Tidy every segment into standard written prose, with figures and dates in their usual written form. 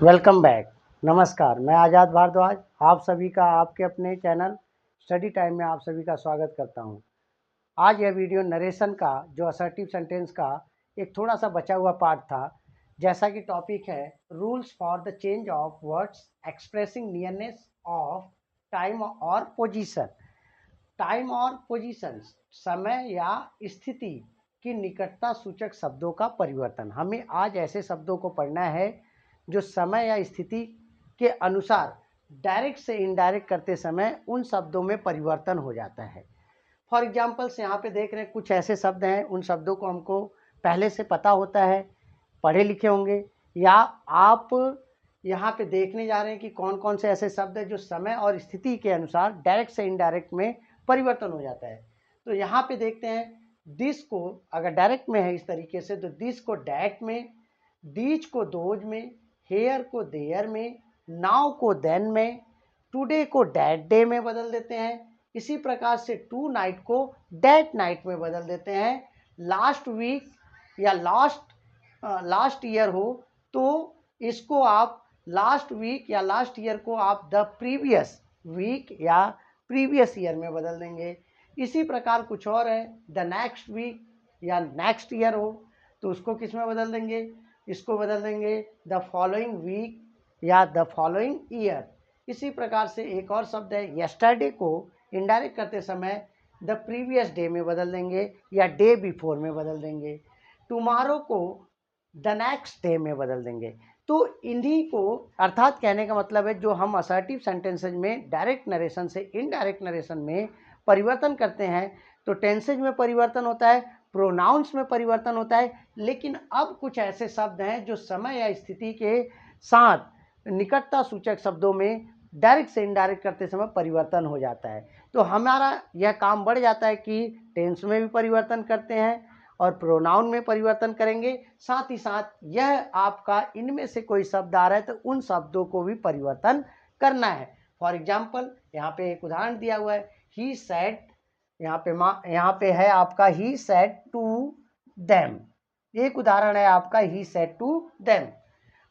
Welcome back. नमस्कार, मैं आज़ाद भारद्वाज आप सभी का आपके अपने चैनल स्टडी टाइम में आप सभी का स्वागत करता हूं। आज यह वीडियो नरेशन का जो असर्टिव सेंटेंस का एक थोड़ा सा बचा हुआ पार्ट था। जैसा कि टॉपिक है rules for the change of words expressing nearness of time और पोजीशन। टाइम और पोजीशन, समय या स्थिति की निकटता सूचक शब्दों का परिवर्तन। हमें आज ऐसे शब्दों को पढ़ना है जो समय या स्थिति के अनुसार डायरेक्ट से इनडायरेक्ट करते समय उन शब्दों में परिवर्तन हो जाता है। फॉर एग्जाम्पल्स यहाँ पे देख रहे हैं कुछ ऐसे शब्द हैं, उन शब्दों को हमको पहले से पता होता है, पढ़े लिखे होंगे, या आप यहाँ पे देखने जा रहे हैं कि कौन कौन से ऐसे शब्द हैं जो समय और स्थिति के अनुसार डायरेक्ट से इनडायरेक्ट में परिवर्तन हो जाता है। तो यहाँ पे देखते हैं दिस को अगर डायरेक्ट में है इस तरीके से तो दिस को डैट में, दीज को दोज में, हेयर को देयर में, नाउ को देन में, टुडे को डैट डे में बदल देते हैं। इसी प्रकार से टू नाइट को डैट नाइट में बदल देते हैं। लास्ट वीक या लास्ट ईयर हो तो इसको आप लास्ट वीक या लास्ट ईयर को आप द प्रीवियस वीक या प्रीवियस ईयर में बदल देंगे। इसी प्रकार कुछ और है, द नेक्स्ट वीक या नेक्स्ट ईयर हो तो उसको किस में बदल देंगे, इसको बदल देंगे द फॉलोइंग वीक या द फॉलोइंग ईयर। इसी प्रकार से एक और शब्द है यस्टरडे को इनडायरेक्ट करते समय द प्रीवियस डे में बदल देंगे या डे बिफोर में बदल देंगे। टुमारो को द नेक्स्ट डे में बदल देंगे। तो इन्हीं को अर्थात कहने का मतलब है जो हम असर्टिव सेंटेंसेज में डायरेक्ट नरेशन से इनडायरेक्ट नरेशन में परिवर्तन करते हैं तो टेंसेज में परिवर्तन होता है, प्रोनाउंस में परिवर्तन होता है। लेकिन अब कुछ ऐसे शब्द हैं जो समय या स्थिति के साथ निकटता सूचक शब्दों में डायरेक्ट से इनडायरेक्ट करते समय परिवर्तन हो जाता है। तो हमारा यह काम बढ़ जाता है कि टेंस में भी परिवर्तन करते हैं और प्रोनाउन में परिवर्तन करेंगे, साथ ही साथ यह आपका इनमें से कोई शब्द आ रहा है तो उन शब्दों को भी परिवर्तन करना है। फॉर एग्जाम्पल यहाँ पे एक उदाहरण दिया हुआ है, ही सेड, यहाँ पे है आपका ही सेड टू देम। एक उदाहरण है आपका he said to them,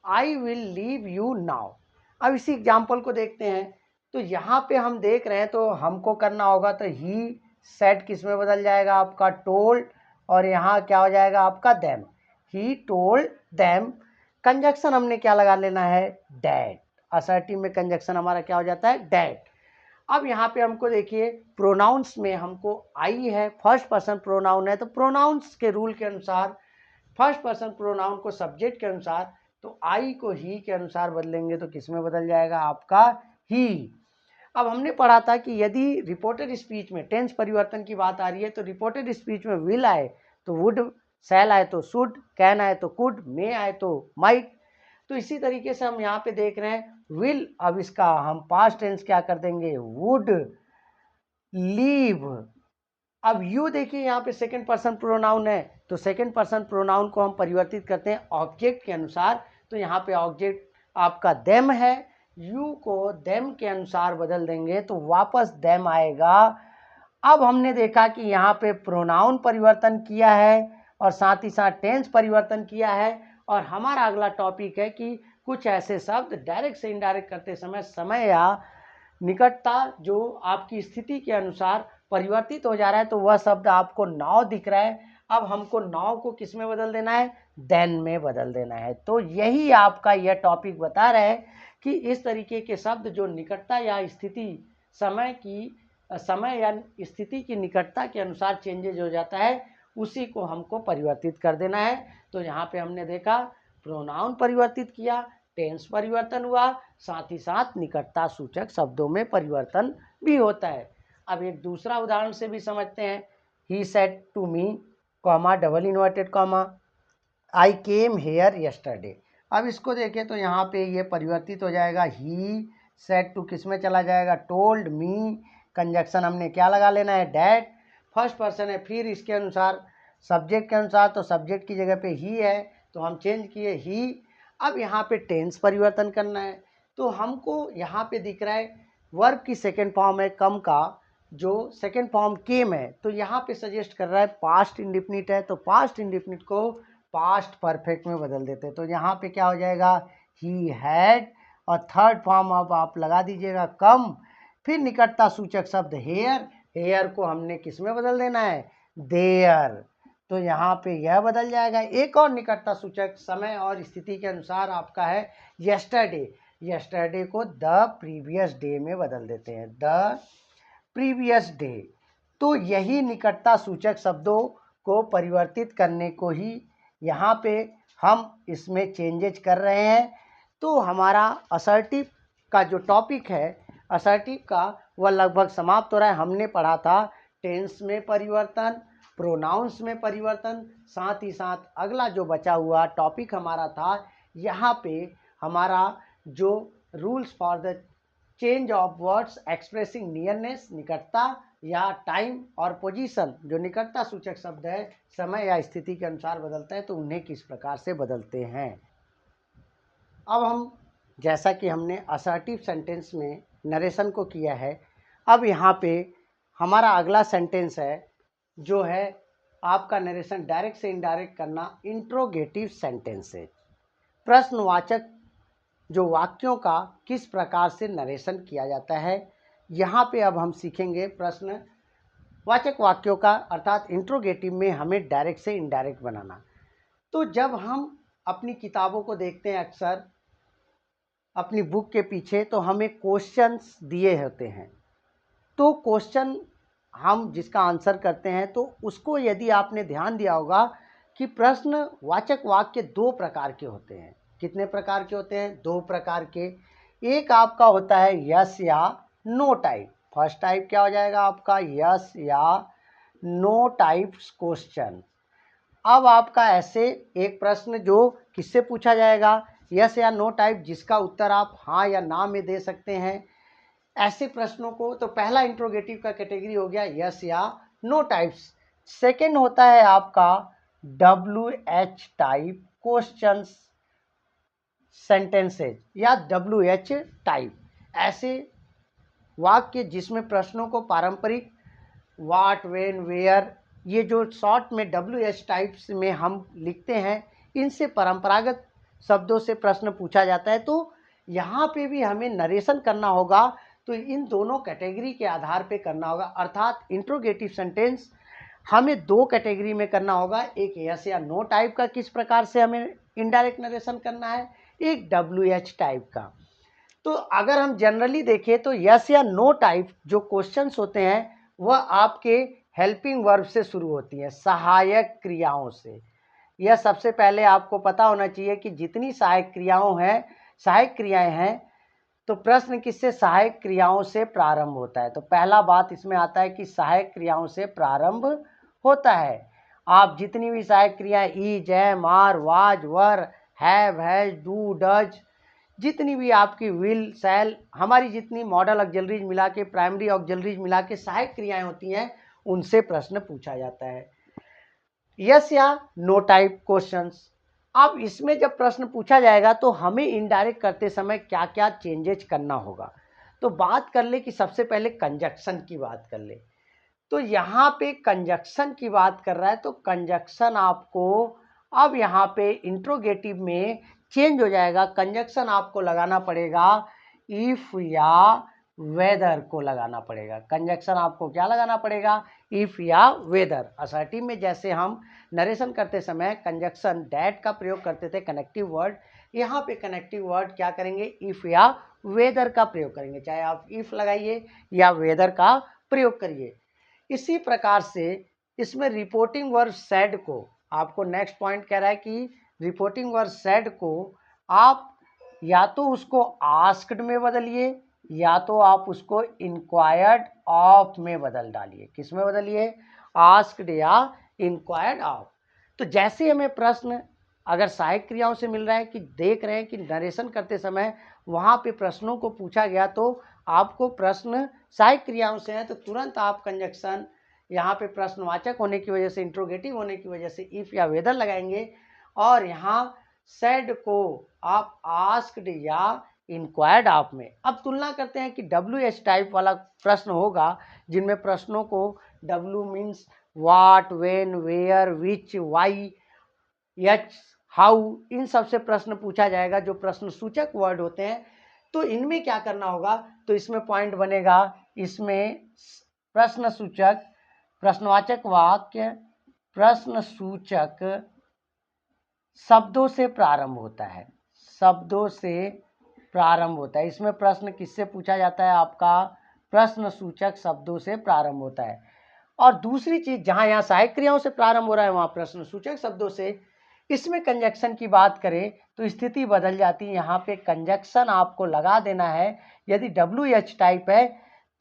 I will leave you now. अब इसी एग्जाम्पल को देखते हैं तो यहाँ पे हम देख रहे हैं तो हमको करना होगा तो ही सेड किस में बदल जाएगा आपका टोल्ड, और यहाँ क्या हो जाएगा आपका them, he told them. Conjunction हमने क्या लगा लेना है, डैट। असर्टिव में कंजक्शन हमारा क्या हो जाता है, डैट। अब यहाँ पे हमको देखिए प्रोनाउंस में हमको आई है, फर्स्ट पर्सन प्रोनाउन है, तो प्रोनाउंस के रूल के अनुसार फर्स्ट पर्सन प्रोनाउन को सब्जेक्ट के अनुसार तो आई को ही के अनुसार बदलेंगे तो किस में बदल जाएगा आपका ही। अब हमने पढ़ा था कि यदि रिपोर्टेड स्पीच में टेंस परिवर्तन की बात आ रही है तो रिपोर्टेड स्पीच में विल आए तो वुड, शैल आए तो शुड, कैन आए तो कुड, मे आए तो माइट। तो इसी तरीके से हम यहाँ पे देख रहे हैं विल, अब इसका हम पास्ट टेंस क्या कर देंगे, वुड लीव। अब यू देखिए यहाँ पे सेकंड पर्सन प्रोनाउन है तो सेकंड पर्सन प्रोनाउन को हम परिवर्तित करते हैं ऑब्जेक्ट के अनुसार। तो यहाँ पे ऑब्जेक्ट आपका देम है, यू को देम के अनुसार बदल देंगे तो वापस देम आएगा। अब हमने देखा कि यहाँ पे प्रोनाउन परिवर्तन किया है और साथ ही साथ टेंस परिवर्तन किया है, और हमारा अगला टॉपिक है कि कुछ ऐसे शब्द डायरेक्ट से इनडायरेक्ट करते समय या निकटता जो आपकी स्थिति के अनुसार परिवर्तित हो जा रहा है तो वह शब्द आपको नाउ दिख रहा है। अब हमको नाउ को किस में बदल देना है, देन में बदल देना है। तो यही आपका यह टॉपिक बता रहा है कि इस तरीके के शब्द जो निकटता या स्थिति समय या स्थिति की निकटता के अनुसार चेंजेज हो जाता है उसी को हमको परिवर्तित कर देना है। तो यहाँ पे हमने देखा प्रोनाउन परिवर्तित किया, टेंस परिवर्तन हुआ, साथ ही साथ निकटता सूचक शब्दों में परिवर्तन भी होता है। अब एक दूसरा उदाहरण से भी समझते हैं, he said to me comma double inverted comma I came here yesterday. अब इसको देखें तो यहाँ पे ये परिवर्तित हो जाएगा, ही सेड टू किस में चला जाएगा, टोल्ड मी। कंजक्शन हमने क्या लगा लेना है, डैट। फर्स्ट पर्सन है, फिर इसके अनुसार सब्जेक्ट के अनुसार तो सब्जेक्ट की जगह पे ही है तो हम चेंज किए ही। अब यहाँ पे टेंस परिवर्तन करना है तो हमको यहाँ पे दिख रहा है वर्ब की सेकेंड फॉर्म है कम का, जो सेकेंड फॉर्म केम है तो यहाँ पे सजेस्ट कर रहा है पास्ट इंडिफिनिट है तो पास्ट इंडिफिनिट को पास्ट परफेक्ट में बदल देते हैं। तो यहाँ पे क्या हो जाएगा, ही हैड, और थर्ड फॉर्म अब आप लगा दीजिएगा कम, फिर निकटता सूचक शब्द हेयर, हेयर को हमने किस में बदल देना है, देयर, तो यहाँ पे यह बदल जाएगा। एक और निकटता सूचक समय और स्थिति के अनुसार आपका है यस्टरडे, यस्टरडे को द प्रीवियस डे में बदल देते हैं, द प्रीवियस डे। तो यही निकटता सूचक शब्दों को परिवर्तित करने को ही यहाँ पे हम इसमें चेंजेज कर रहे हैं। तो हमारा असर्टिव का जो टॉपिक है असर्टिव का, वह लगभग समाप्त हो रहा है। हमने पढ़ा था टेंस में परिवर्तन, प्रोनाउंस में परिवर्तन, साथ ही साथ अगला जो बचा हुआ टॉपिक हमारा था यहाँ पे हमारा जो rules for the change of words expressing nearness, निकटता या टाइम, और पोजीशन जो निकटता सूचक शब्द है समय या स्थिति के अनुसार बदलते हैं तो उन्हें किस प्रकार से बदलते हैं। अब हम, जैसा कि हमने असर्टिव सेंटेंस में नरेशन को किया है, अब यहाँ पे हमारा अगला सेंटेंस है जो है आपका नरेशन डायरेक्ट से इनडायरेक्ट करना, इंट्रोगेटिव सेंटेंसेज, प्रश्नवाचक जो वाक्यों का किस प्रकार से नरेशन किया जाता है। यहाँ पे अब हम सीखेंगे प्रश्नवाचक वाक्यों का, अर्थात इंट्रोगेटिव में हमें डायरेक्ट से इनडायरेक्ट बनाना। तो जब हम अपनी किताबों को देखते हैं अक्सर अपनी बुक के पीछे, तो हमें क्वेश्चंस दिए होते हैं, तो क्वेश्चन हम जिसका आंसर करते हैं तो उसको यदि आपने ध्यान दिया होगा कि प्रश्नवाचक वाक्य दो प्रकार के होते हैं। कितने प्रकार के होते हैं, दो प्रकार के। एक आपका होता है यस या नो टाइप। फर्स्ट टाइप क्या हो जाएगा आपका, यस या नो टाइप्स क्वेश्चन। अब आपका ऐसे एक प्रश्न जो किससे पूछा जाएगा, यस या नो टाइप, जिसका उत्तर आप हाँ या ना में दे सकते हैं। ऐसे प्रश्नों को, तो पहला इंट्रोगेटिव का कैटेगरी हो गया यस या नो टाइप्स। सेकंड होता है आपका WH टाइप क्वेश्चंस सेंटेंसेज या WH टाइप, ऐसे वाक्य जिसमें प्रश्नों को पारंपरिक व्हाट, व्हेन, वेयर, ये जो शॉर्ट में WH टाइप्स में हम लिखते हैं, इनसे परंपरागत शब्दों से प्रश्न पूछा जाता है। तो यहाँ पे भी हमें नरेशन करना होगा, तो इन दोनों कैटेगरी के आधार पे करना होगा, अर्थात इंट्रोगेटिव सेंटेंस हमें दो कैटेगरी में करना होगा। एक यस या नो टाइप का किस प्रकार से हमें इनडायरेक्ट नरेशन करना है, एक WH टाइप का। तो अगर हम जनरली देखें तो यस या नो टाइप जो क्वेश्चंस होते हैं वह आपके हेल्पिंग वर्ब से शुरू होती है, सहायक क्रियाओं से। यह सबसे पहले आपको पता होना चाहिए कि जितनी सहायक क्रियाएं हैं तो प्रश्न किससे, सहायक क्रियाओं से प्रारंभ होता है। तो पहला बात इसमें आता है कि सहायक क्रियाओं से प्रारंभ होता है। आप जितनी भी सहायक क्रियाएं is, am, are, was, were, have, has, do, does, जितनी भी आपकी विल, शैल, हमारी जितनी मॉडल ऑक्सिलरीज मिला के, प्राइमरी ऑक्सिलरीज मिला के सहायक क्रियाएं होती हैं, उनसे प्रश्न पूछा जाता है। यस या नो टाइप क्वेश्चंस। अब इसमें जब प्रश्न पूछा जाएगा तो हमें इनडायरेक्ट करते समय क्या क्या चेंजेज करना होगा। तो बात कर ले कि सबसे पहले कंजक्शन की बात कर ले। तो यहाँ पे कंजक्शन की बात कर रहा है, तो कंजक्शन आपको अब यहाँ पे इंट्रोगेटिव में चेंज हो जाएगा। कंजक्शन आपको लगाना पड़ेगा इफ या वेदर को लगाना पड़ेगा। कंजक्शन आपको क्या लगाना पड़ेगा, इफ या वेदर। असर्टिव में जैसे हम नरेशन करते समय कंजक्शन डैट का प्रयोग करते थे, कनेक्टिव वर्ड, यहाँ पे कनेक्टिव वर्ड क्या करेंगे, इफ या वेदर का प्रयोग करेंगे। चाहे आप इफ लगाइए या वेदर का प्रयोग करिए। इसी प्रकार से इसमें रिपोर्टिंग वर्ब सेड को, आपको नेक्स्ट पॉइंट कह रहा है कि रिपोर्टिंग वर्ब सेड को आप या तो उसको आस्क्ड में बदलिए या तो आप उसको इंक्वायर्ड ऑफ में बदल डालिए। किस में बदलिए, आस्क्ड या इंक्वायर्ड ऑफ। तो जैसे हमें प्रश्न अगर सहायक क्रियाओं से मिल रहा है कि देख रहे हैं कि नरेशन करते समय वहाँ पे प्रश्नों को पूछा गया, तो आपको प्रश्न सहायक क्रियाओं से है तो तुरंत आप कंजक्शन यहाँ पे प्रश्नवाचक होने की वजह से, इंट्रोगेटिव होने की वजह से इफ या वेदर लगाएंगे, और यहाँ सेड को आप आस्क्ड या इंक्वायर्ड ऑफ में। अब तुलना करते हैं कि WH टाइप वाला प्रश्न होगा जिनमें प्रश्नों को W means what, when, where, which, why, H how, इन सब से प्रश्न पूछा जाएगा, जो प्रश्न सूचक वर्ड होते हैं। तो इनमें क्या करना होगा, तो इसमें पॉइंट बनेगा, इसमें प्रश्न सूचक, प्रश्नवाचक वाक्य प्रश्न सूचक शब्दों से प्रारंभ होता है, शब्दों से प्रारंभ होता है। इसमें प्रश्न किससे पूछा जाता है, आपका प्रश्न सूचक शब्दों से प्रारंभ होता है। और दूसरी चीज, जहां यहाँ सहायक क्रियाओं से प्रारंभ हो रहा है वहां प्रश्न सूचक शब्दों से। इसमें कंजक्शन की बात करें तो स्थिति बदल जाती है, यहाँ पे कंजक्शन आपको लगा देना है। यदि WH टाइप है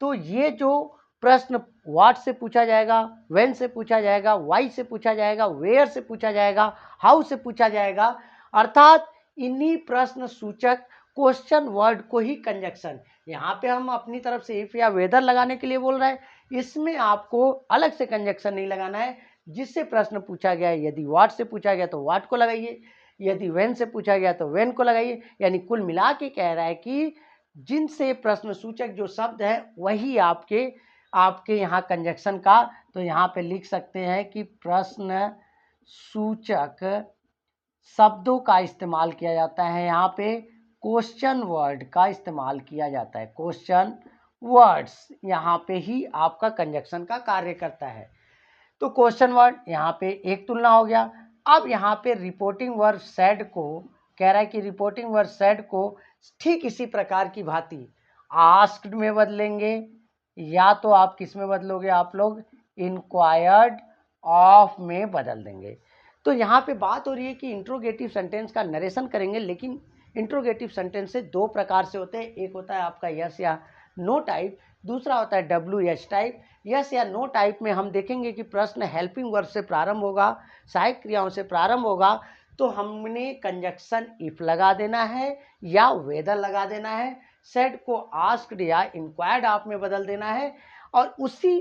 तो ये जो प्रश्न व्हाट से पूछा जाएगा, व्हेन से पूछा जाएगा, व्हाई से पूछा जाएगा, वेयर से पूछा जाएगा, हाउ से पूछा जाएगा, अर्थात इन्हीं प्रश्न सूचक क्वेश्चन वर्ड को ही कंजक्शन, यहाँ पे हम अपनी तरफ से इफ या वेदर लगाने के लिए बोल रहे हैं, इसमें आपको अलग से कंजक्शन नहीं लगाना है। जिससे प्रश्न पूछा गया है, यदि व्हाट से पूछा गया तो व्हाट को लगाइए, यदि व्हेन से पूछा गया तो व्हेन को लगाइए। यानी कुल मिला के कह रहा है कि जिनसे प्रश्न सूचक जो शब्द है वही आपके यहाँ कंजक्शन का। तो यहाँ पे लिख सकते हैं कि प्रश्न सूचक शब्दों का इस्तेमाल किया जाता है, यहाँ पे क्वेश्चन वर्ड का इस्तेमाल किया जाता है। क्वेश्चन वर्ड्स यहाँ पे ही आपका कंजक्शन का कार्य करता है। तो क्वेश्चन वर्ड यहाँ पे एक तुलना हो गया। अब यहाँ पे रिपोर्टिंग वर्ब सेड को कह रहा है कि रिपोर्टिंग वर्ब सेड को ठीक इसी प्रकार की भांति आस्क्ड में बदलेंगे, या तो आप किस में बदलोगे, आप लोग इंक्वायर्ड ऑफ में बदल देंगे। तो यहाँ पे बात हो रही है कि इंट्रोगेटिव सेंटेंस का नरेशन करेंगे, लेकिन इंट्रोगेटिव सेंटेंस से दो प्रकार से होते हैं। एक होता है आपका यस या नो टाइप, दूसरा होता है WH टाइप। यस या नो टाइप में हम देखेंगे कि प्रश्न हेल्पिंग वर्ब से प्रारंभ होगा, सहायक क्रियाओं से प्रारंभ होगा, तो हमने कंजक्शन इफ लगा देना है या वेदर लगा देना है, सेड को आस्क्ड या इंक्वायर्ड ऑफ में बदल देना है। और उसी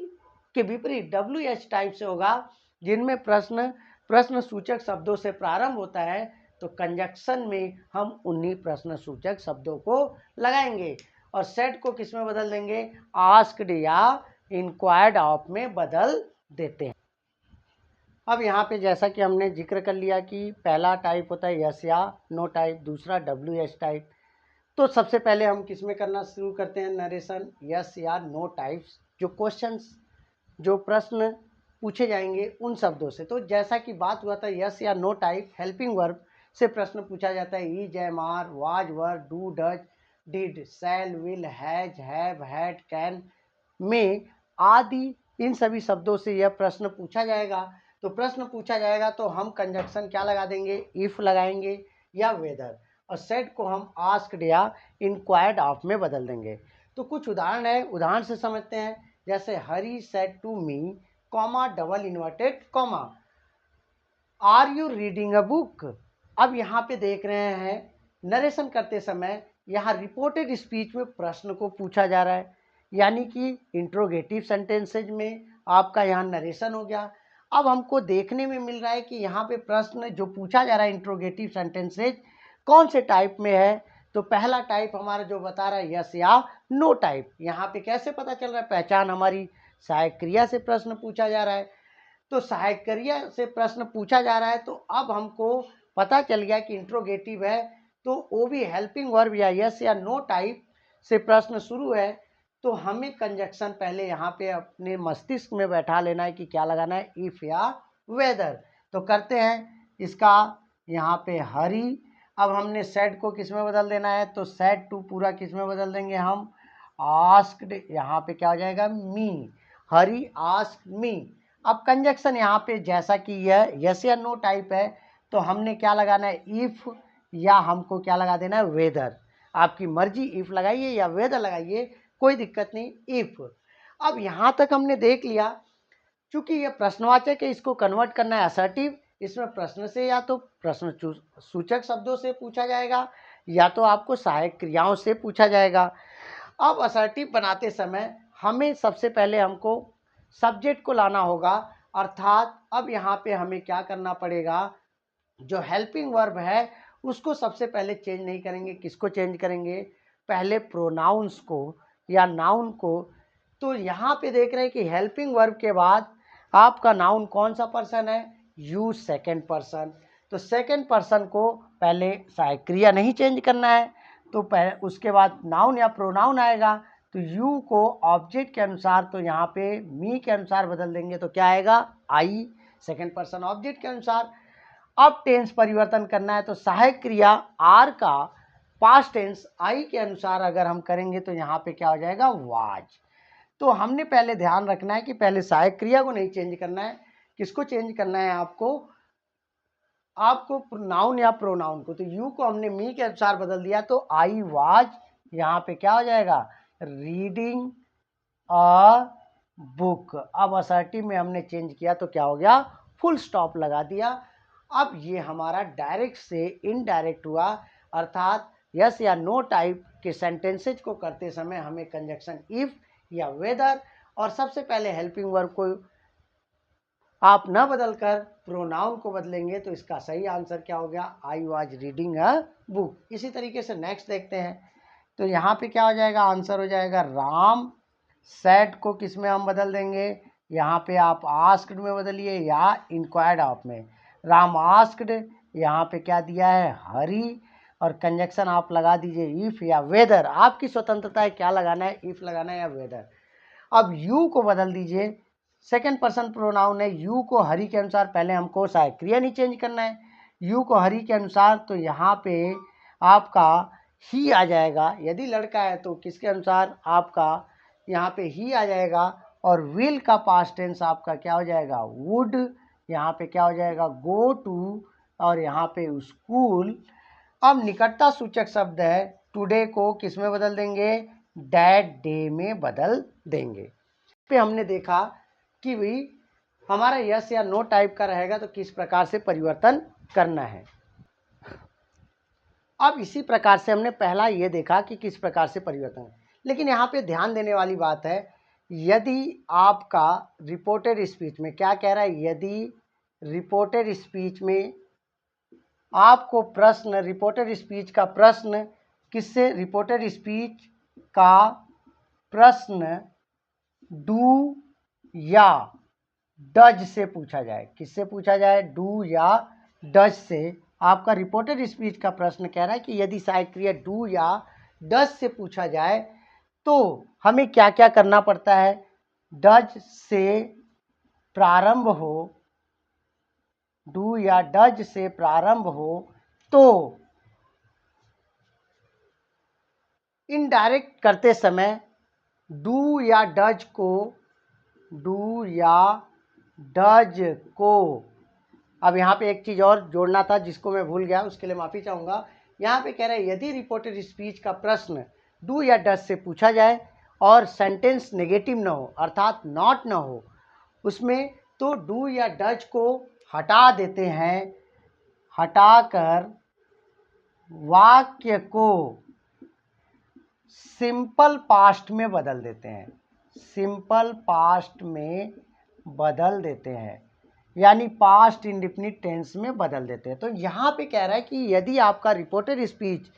के विपरीत WH टाइप से होगा, जिनमें प्रश्न सूचक शब्दों से प्रारंभ होता है, तो कंजक्शन में हम उन्हीं प्रश्न सूचक शब्दों को लगाएंगे और सेट को किस में बदल देंगे, आस्क्ड या इंक्वायर्ड ऑफ में बदल देते हैं। अब यहाँ पे जैसा कि हमने जिक्र कर लिया कि पहला टाइप होता है यस या नो टाइप, दूसरा WH टाइप। तो सबसे पहले हम किस में करना शुरू करते हैं नरेशन, यस या नो टाइप्स, जो क्वेश्चंस, जो प्रश्न पूछे जाएंगे उन शब्दों से। तो जैसा कि बात हुआ था यस या नो टाइप हेल्पिंग वर्ब से प्रश्न पूछा जाता है, is, am, are, was, were, do, does, did, shall, will, has, have, had, can, में आदि, इन सभी शब्दों से यह प्रश्न पूछा जाएगा। तो प्रश्न पूछा जाएगा तो हम कंजक्शन क्या लगा देंगे, इफ लगाएंगे या वेदर, और सेट को हम आस्क्ड या इंक्वायर्ड ऑफ में बदल देंगे। तो कुछ उदाहरण है, उदाहरण से समझते हैं। जैसे Hari said to me, comma, double inverted comma, are you reading a book. अब यहाँ पे देख रहे हैं नरेशन करते समय यहाँ रिपोर्टेड स्पीच में प्रश्न को पूछा जा रहा है, यानी कि इंट्रोगेटिव सेंटेंसेज में आपका यहाँ नरेशन हो गया। अब हमको देखने में मिल रहा है कि यहाँ पे प्रश्न जो पूछा जा रहा है इंट्रोगेटिव सेंटेंसेज कौन से टाइप में है। तो पहला टाइप हमारा जो बता रहा है यस या नो टाइप। यहाँ पे कैसे पता चल रहा है, पहचान हमारी, सहायक क्रिया से प्रश्न पूछा जा रहा है। तो सहायक क्रिया से प्रश्न पूछा जा रहा है, तो अब हमको पता चल गया कि इंट्रोगेटिव है, तो वो भी हेल्पिंग वर्ब या यस या नो टाइप से प्रश्न शुरू है। तो हमें कंजक्शन पहले यहाँ पे अपने मस्तिष्क में बैठा लेना है कि क्या लगाना है, इफ या वेदर। तो करते हैं इसका, यहाँ पे हरी, अब हमने सेड को किस में बदल देना है, तो सेड टू पूरा किस में बदल देंगे हम, आस्क्ड, यहाँ पे क्या हो जाएगा, मी, हरी आस्क्ड मी। अब कंजक्शन यहाँ पे जैसा कि यह यस या नो टाइप है, तो हमने क्या लगाना है, इफ, या हमको क्या लगा देना है, वेदर। आपकी मर्जी, इफ लगाइए या वेदर लगाइए, कोई दिक्कत नहीं, इफ। अब यहाँ तक हमने देख लिया, चूंकि ये प्रश्नवाचक है, इसको कन्वर्ट करना है असर्टिव। इसमें प्रश्न से या तो प्रश्न सूचक शब्दों से पूछा जाएगा या तो आपको सहायक क्रियाओं से पूछा जाएगा। अब असर्टिव बनाते समय हमें सबसे पहले हमको सब्जेक्ट को लाना होगा, अर्थात अब यहाँ पे हमें क्या करना पड़ेगा, जो हेल्पिंग वर्ब है उसको सबसे पहले चेंज नहीं करेंगे। किसको चेंज करेंगे, पहले प्रोनाउंस को या नाउन को। तो यहाँ पे देख रहे हैं कि हेल्पिंग वर्ब के बाद आपका नाउन कौन सा पर्सन है, यू सेकेंड पर्सन। तो सेकंड पर्सन को पहले सहायक क्रिया नहीं चेंज करना है, तो उसके बाद नाउन या प्रोनाउन आएगा, तो यू को ऑब्जेक्ट के अनुसार, तो यहाँ पे मी के अनुसार बदल देंगे, तो क्या आएगा आई, सेकंड पर्सन ऑब्जेक्ट के अनुसार। अब टेंस परिवर्तन करना है, तो सहायक क्रिया आर का पास्ट टेंस आई के अनुसार अगर हम करेंगे तो यहाँ पे क्या हो जाएगा वाज। तो हमने पहले ध्यान रखना है कि पहले सहायक क्रिया को नहीं चेंज करना है, किसको चेंज करना है आपको नाउन या प्रोनाउन को। तो यू को हमने मी के अनुसार बदल दिया, तो आई वाज यहाँ पे क्या हो जाएगा रीडिंग अ बुक। अब असर्टिव में हमने चेंज किया तो क्या हो गया फुल स्टॉप लगा दिया। अब ये हमारा डायरेक्ट से इनडायरेक्ट हुआ, अर्थात यस या नो टाइप के सेंटेंसेज को करते समय हमें कंजक्शन इफ या वेदर और सबसे पहले हेल्पिंग वर्ब को आप न बदलकर प्रोनाउन को बदलेंगे, तो इसका सही आंसर क्या हो गया I was reading a book. इसी तरीके से नेक्स्ट देखते हैं, तो यहाँ पे क्या हो जाएगा आंसर हो जाएगा राम सैड को किस में हम बदल देंगे, यहाँ पे आप आस्क्ड में बदलिए या इंक्वायर्ड ऑफ में। राम आस्क्ड, यहाँ पे क्या दिया है हरी, और कंजक्शन आप लगा दीजिए इफ या वेदर, आपकी स्वतंत्रता है क्या लगाना है इफ लगाना है या वेदर। अब यू को बदल दीजिए, सेकंड पर्सन प्रोनाउन है, यू को हरी के अनुसार, पहले हमको सहायक क्रिया नहीं चेंज करना है, यू को हरी के अनुसार, तो यहाँ पे आपका ही आ जाएगा। यदि लड़का है तो किसके अनुसार आपका यहाँ पे ही आ जाएगा, और विल का पास्ट टेंस आपका क्या हो जाएगा वुड, यहाँ पे क्या हो जाएगा गो टू, और यहाँ पे स्कूल। अब निकटता सूचक शब्द है टुडे को किस में बदल देंगे दैट डे में बदल देंगे। पे हमने देखा कि भी हमारा यस या नो टाइप का रहेगा तो किस प्रकार से परिवर्तन करना है। अब इसी प्रकार से हमने पहला ये देखा कि किस प्रकार से परिवर्तन है, लेकिन यहाँ पे ध्यान देने वाली बात है, यदि आपका रिपोर्टेड स्पीच में क्या कह रहा है, यदि रिपोर्टेड स्पीच में आपको प्रश्न, रिपोर्टेड स्पीच का प्रश्न किससे, रिपोर्टेड स्पीच का प्रश्न डू या डज से पूछा जाए, किससे पूछा जाए डू या डज से। आपका रिपोर्टेड स्पीच का प्रश्न कह रहा है कि यदि सहायक क्रिया डू या डज से पूछा जाए तो हमें क्या क्या करना पड़ता है, डज से प्रारंभ हो, डू या डज से प्रारंभ हो, तो इनडायरेक्ट करते समय डू या डज को, डू या डज को। अब यहाँ पे एक चीज़ और जोड़ना था जिसको मैं भूल गया, उसके लिए माफ़ी चाहूँगा। यहाँ पे कह रहे हैं यदि रिपोर्टेड स्पीच का प्रश्न डू या डज से पूछा जाए और सेंटेंस नेगेटिव न हो, अर्थात नॉट न हो उसमें, तो डू या डज को हटा देते हैं, हटाकर वाक्य को सिंपल पास्ट में बदल देते हैं, सिंपल पास्ट में बदल देते हैं, यानी पास्ट इंडेफिनिट टेंस में बदल देते हैं। तो यहाँ पे कह रहा है कि यदि आपका रिपोर्टेड स्पीच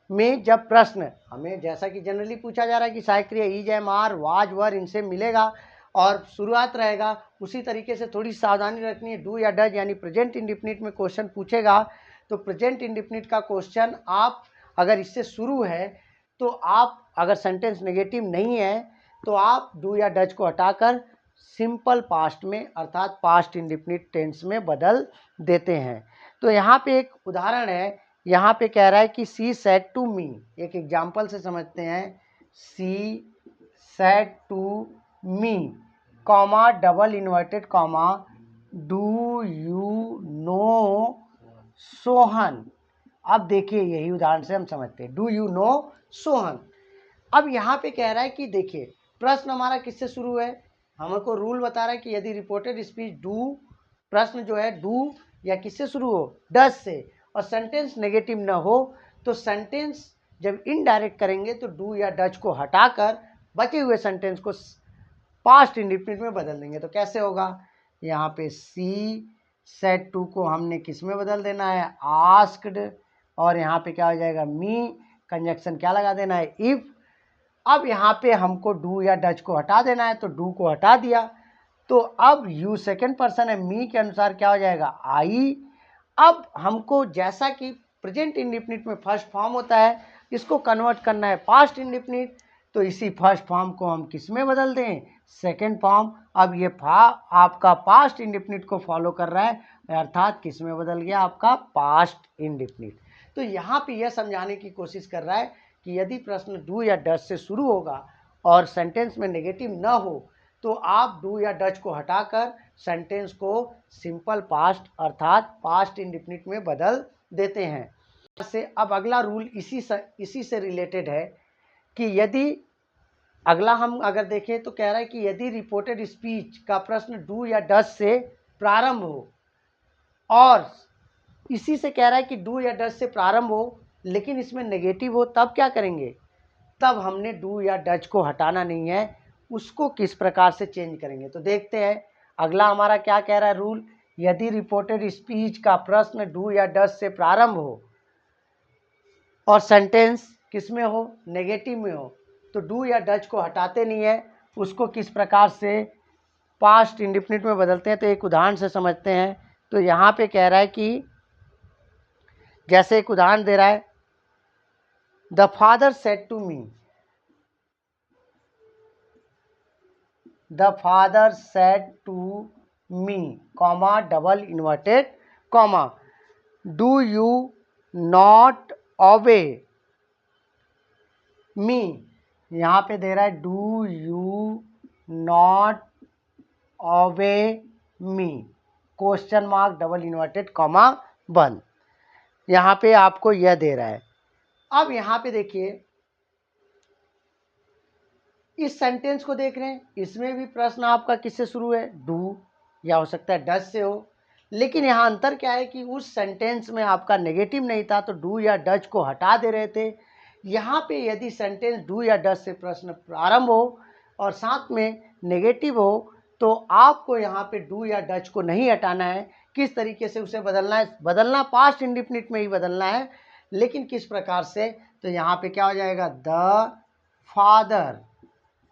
में जब प्रश्न हमें जैसा कि जनरली पूछा जा रहा है कि सहायक क्रिया is am are was were इनसे मिलेगा और शुरुआत रहेगा, उसी तरीके से थोड़ी सावधानी रखनी है। डू या डज यानी प्रेजेंट इंडेफिनिट में क्वेश्चन पूछेगा, तो प्रेजेंट इंडेफिनिट का क्वेश्चन आप अगर इससे शुरू है तो आप अगर सेंटेंस नेगेटिव नहीं है तो आप डू या डज को हटाकर सिंपल पास्ट में अर्थात पास्ट इंडेफिनिट टेंस में बदल देते हैं। तो यहाँ पे एक उदाहरण है, यहाँ पे कह रहा है कि सी सेड टू मी, एक एग्जाम्पल से समझते हैं। She said to me comma double inverted comma do you know Sohan. अब देखिए यही उदाहरण से हम समझते हैं डू यू नो सोहन। अब यहाँ पे कह रहा है कि देखिए प्रश्न हमारा किससे शुरू है, हमको रूल बता रहा है कि यदि रिपोर्टेड स्पीच डू, प्रश्न जो है डू या किससे शुरू हो डज से, और सेंटेंस नेगेटिव न हो, तो सेंटेंस जब इनडायरेक्ट करेंगे तो डू या डज को हटाकर बचे हुए सेंटेंस को पास्ट इंडेफिनिट में बदल देंगे। तो कैसे होगा, यहाँ पे सी सेड टू को हमने किस में बदल देना है आस्क्ड, और यहाँ पे क्या हो जाएगा मी, कंजक्शन क्या लगा देना है इफ। अब यहाँ पे हमको डू या डज को हटा देना है, तो डू को हटा दिया, तो अब यू सेकंड पर्सन है, मी के अनुसार क्या हो जाएगा आई, अब हमको जैसा कि प्रेजेंट इंडेफिनिट में फर्स्ट फॉर्म होता है, इसको कन्वर्ट करना है पास्ट इंडेफिनिट, तो इसी फर्स्ट फॉर्म को हम किस में बदल दें, सेकेंड फॉर्म। अब ये आपका पास्ट इंडेफिनिट को फॉलो कर रहा है, अर्थात किस में बदल गया, आपका पास्ट इंडेफिनिट। तो यहाँ पे यह समझाने की कोशिश कर रहा है कि यदि प्रश्न डू या डज से शुरू होगा और सेंटेंस में नेगेटिव न हो तो आप डू या डज को हटाकर सेंटेंस को सिंपल पास्ट अर्थात पास्ट इंडेफिनिट में बदल देते हैं। से अब अगला रूल इसी से रिलेटेड है कि यदि अगला हम अगर देखें तो कह रहा है कि यदि रिपोर्टेड स्पीच का प्रश्न डू या डज से प्रारंभ हो, और इसी से कह रहा है कि डू या डज से प्रारंभ हो लेकिन इसमें नेगेटिव हो, तब क्या करेंगे, तब हमने डू या डज को हटाना नहीं है, उसको किस प्रकार से चेंज करेंगे। तो देखते हैं अगला हमारा क्या कह रहा है रूल। यदि रिपोर्टेड स्पीच का प्रश्न डू या डज से प्रारंभ हो और सेंटेंस किस में हो, नेगेटिव में हो, तो डू या डज को हटाते नहीं है, उसको किस प्रकार से पास्ट इंडेफिनिट में बदलते हैं। तो एक उदाहरण से समझते हैं। तो यहाँ पे कह रहा है कि जैसे एक उदाहरण दे रहा है, the father said to me, the father said to me, comma double inverted comma, do you not obey me. यहाँ पे दे रहा है do you not obey me, question mark double inverted comma बंद। यहाँ पे आपको यह दे रहा है। अब यहाँ पे देखिए इस सेंटेंस को देख रहे हैं, इसमें भी प्रश्न आपका किससे शुरू है, डू या हो सकता है डज से हो, लेकिन यहाँ अंतर क्या है कि उस सेंटेंस में आपका नेगेटिव नहीं था तो डू या डज को हटा दे रहे थे। यहाँ पे यदि सेंटेंस डू या डज से प्रश्न प्रारंभ हो और साथ में नेगेटिव हो तो आपको यहाँ पे डू या डज को नहीं हटाना है। किस तरीके से उसे बदलना है, बदलना पास्ट इंडेफिनिट में ही बदलना है, लेकिन किस प्रकार से, तो यहाँ पे क्या हो जाएगा, द फादर,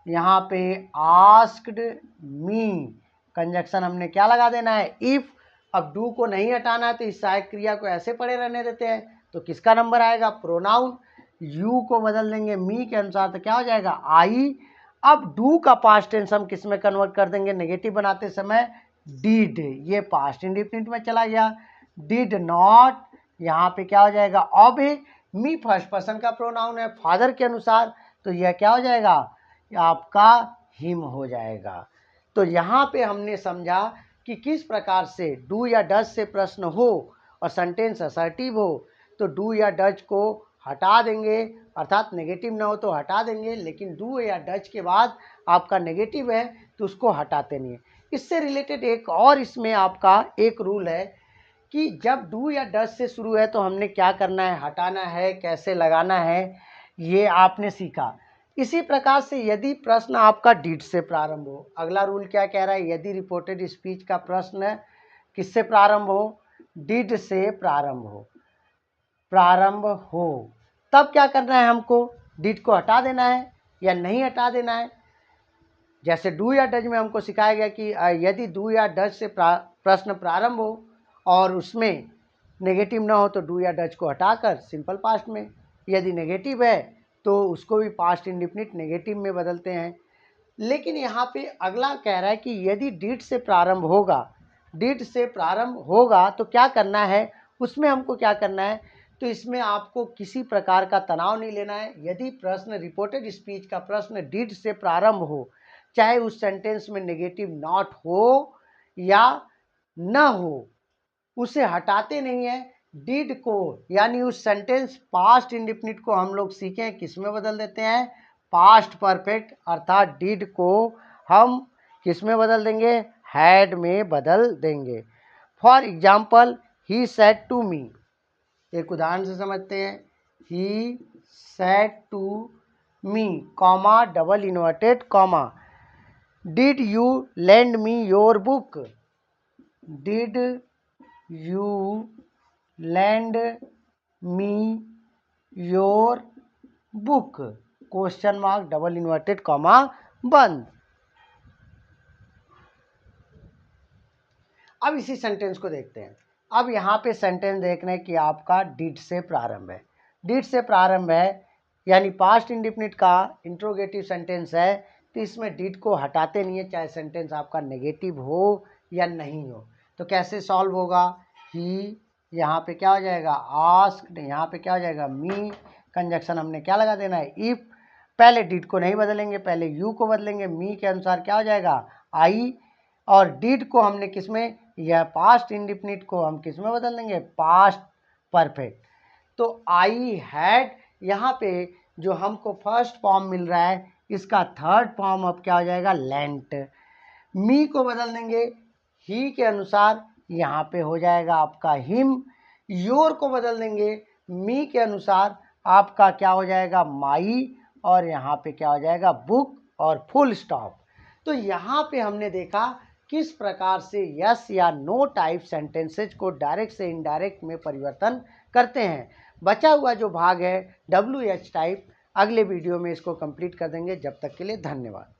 यहाँ पे आस्क्ड मी, कंजक्शन हमने क्या लगा देना है, इफ। अब डू को नहीं हटाना है तो इस सहायक क्रिया को ऐसे पड़े रहने देते हैं, तो किसका नंबर आएगा, प्रोनाउन। यू को बदल देंगे मी के अनुसार तो क्या हो जाएगा, आई। अब डू का पास्ट टेंस हम किस में कन्वर्ट कर देंगे, नेगेटिव बनाते समय डिड, ये पास्ट इंडेफिनिट में चला गया। डिड नॉट, यहाँ पे क्या हो जाएगा, ओबे मी, फर्स्ट पर्सन का प्रोनाउन है फादर के अनुसार, तो यह क्या हो जाएगा, आपका हिम हो जाएगा। तो यहाँ पे हमने समझा कि किस प्रकार से डू या डज से प्रश्न हो और सेंटेंस असर्टिव हो तो डू या डज को हटा देंगे, अर्थात नेगेटिव ना हो तो हटा देंगे, लेकिन डू या डज के बाद आपका नेगेटिव है तो उसको हटाते नहीं है। इससे रिलेटेड एक और इसमें आपका एक रूल है कि जब डू या डज से शुरू है तो हमने क्या करना है, हटाना है, कैसे लगाना है, ये आपने सीखा। इसी प्रकार से यदि प्रश्न आपका डिड से प्रारंभ हो, अगला रूल क्या कह रहा है, यदि रिपोर्टेड स्पीच का प्रश्न किससे प्रारंभ हो, डिड से प्रारंभ हो, तब क्या करना है, हमको डिड को हटा देना है या नहीं हटा देना है। जैसे डू या डज में हमको सिखाया गया कि यदि डू या डज से प्रश्न प्रारंभ हो और उसमें नेगेटिव ना हो तो डू या डज को हटाकर सिंपल पास्ट में, यदि नेगेटिव है तो उसको भी पास्ट इंडेफिनिट नेगेटिव में बदलते हैं। लेकिन यहाँ पे अगला कह रहा है कि यदि डिड से प्रारंभ होगा, डिड से प्रारंभ होगा तो क्या करना है, उसमें हमको क्या करना है, तो इसमें आपको किसी प्रकार का तनाव नहीं लेना है। यदि प्रश्न रिपोर्टेड स्पीच का प्रश्न डिड से प्रारंभ हो, चाहे उस सेंटेंस में नेगेटिव नॉट हो या न हो, उसे हटाते नहीं है। डिड को यानी उस सेंटेंस पास्ट इंडेफिनिट को हम लोग सीखें किस में बदल देते हैं, पास्ट परफेक्ट, अर्थात डिड को हम किस में बदल देंगे, हैड में बदल देंगे। For example he said to me, एक उदाहरण से समझते हैं, he said to me, comma double inverted comma, did you lend me your book, did you land me your book, question mark double inverted comma बंद। अब इसी sentence को देखते हैं। अब यहाँ पे सेंटेंस देखने की आपका डिड से प्रारंभ है। डिड से प्रारंभ है यानी पास्ट इंडेफिनिट का इंट्रोगेटिव सेंटेंस है, तो इसमें डिड को हटाते नहीं है, चाहे सेंटेंस आपका नेगेटिव हो या नहीं हो। तो कैसे सॉल्व होगा, ही यहाँ पे क्या हो जाएगा, आस्क्ड, यहाँ पे क्या हो जाएगा, मी, कंजक्शन हमने क्या लगा देना है, इफ। पहले डिड को नहीं बदलेंगे, पहले यू को बदलेंगे, मी के अनुसार क्या हो जाएगा, आई, और डिड को हमने किस में, यह पास्ट इंडेफिनिट को हम किस में बदल देंगे, पास्ट परफेक्ट। तो आई हैड, यहाँ पे जो हमको फर्स्ट फॉर्म मिल रहा है इसका थर्ड फॉर्म अब क्या हो जाएगा, लेंट। मी को बदल देंगे ही के अनुसार, यहाँ पे हो जाएगा आपका हिम। योर को बदल देंगे मी के अनुसार, आपका क्या हो जाएगा, माई, और यहाँ पे क्या हो जाएगा, बुक, और फुल स्टॉप। तो यहाँ पे हमने देखा किस प्रकार से यस या नो टाइप सेंटेंसेज को डायरेक्ट से इनडायरेक्ट में परिवर्तन करते हैं। बचा हुआ जो भाग है WH टाइप, अगले वीडियो में इसको कंप्लीट कर देंगे। जब तक के लिए धन्यवाद।